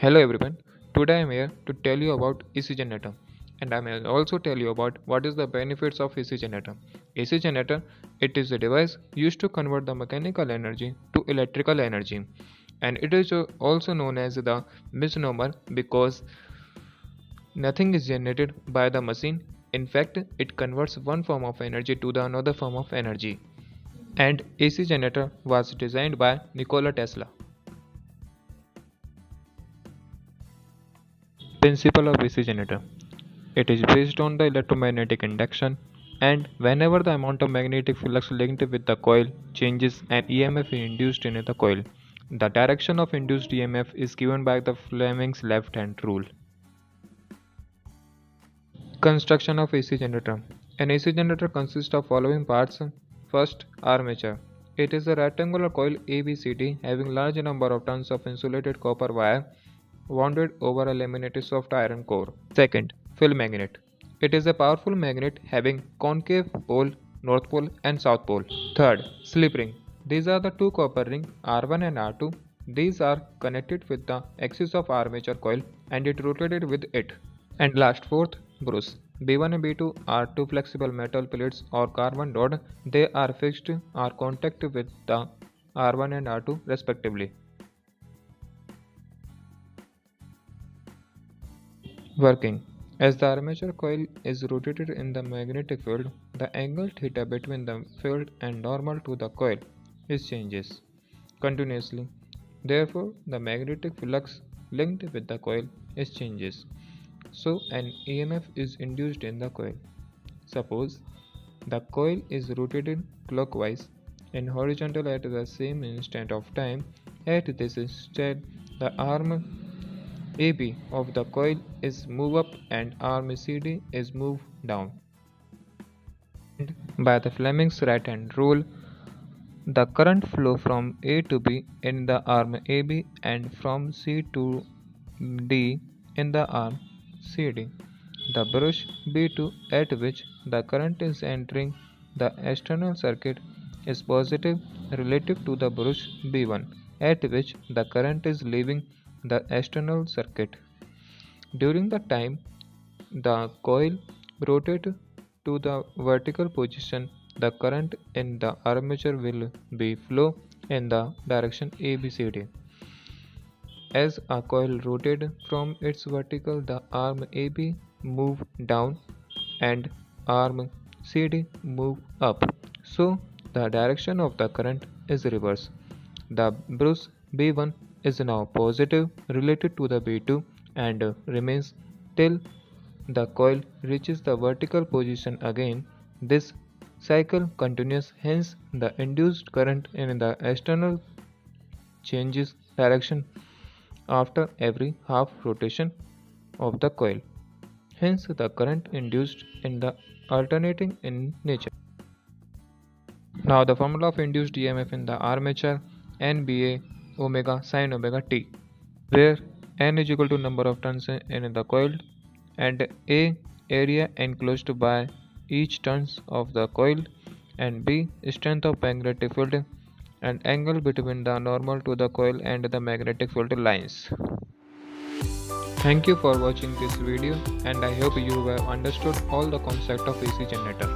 Hello everyone. Today I am here to tell you about AC generator, and I will also tell you about what is the benefits of AC generator. AC generator, it is a device used to convert the mechanical energy to electrical energy, and it is also known as the misnomer because nothing is generated by the machine. In fact, it converts one form of energy to the another form of energy. And AC generator was designed by Nikola Tesla. Principle of AC generator. It is based on the electromagnetic induction, and whenever the amount of magnetic flux linked with the coil changes, an EMF is induced in the coil. The direction of induced EMF is given by the Fleming's left hand rule. Construction of AC generator. An AC generator consists of following parts. First, armature. It is a rectangular coil ABCD having large number of turns of insulated copper wire wounded over a laminated soft iron core. Second, field magnet. It is a powerful magnet having concave pole, north pole and south pole. Third, slip ring. These are the two copper rings R1 and R2. These are connected with the axis of armature coil and it rotated with it. And last fourth, brush. B1 and B2 are two flexible metal plates or carbon rod. They are fixed or contact with the R1 and R2 respectively. Working. As the armature coil is rotated in the magnetic field, the angle theta between the field and normal to the coil is changes continuously. Therefore, the magnetic flux linked with the coil is changes. So, an EMF is induced in the coil. Suppose the coil is rotated clockwise and horizontal at the same instant of time. At this instant, the arm AB of the coil is move up and arm CD is move down. And by the Fleming's right hand rule, the current flow from A to B in the arm AB and from C to D in the arm CD. The brush B2 at which the current is entering the external circuit is positive relative to the brush B1 at which the current is leaving the external circuit. During the time the coil rotates to the vertical position, the current in the armature will be flow in the direction ABCD. As a coil rotated from its vertical, the arm AB move down and arm CD move up. So the direction of the current is reverse. The brush B1 is now positive related to the B2 and remains till the coil reaches the vertical position again. This cycle continues, hence the induced current in the external changes direction after every half rotation of the coil. Hence the current induced in the alternating in nature. Now the formula of induced EMF in the armature NBA omega sin omega t, where n is equal to number of turns in the coil and A area enclosed by each turns of the coil and B strength of magnetic field and angle between the normal to the coil and the magnetic field lines. Thank you for watching this video and I hope you have understood all the concept of AC generator.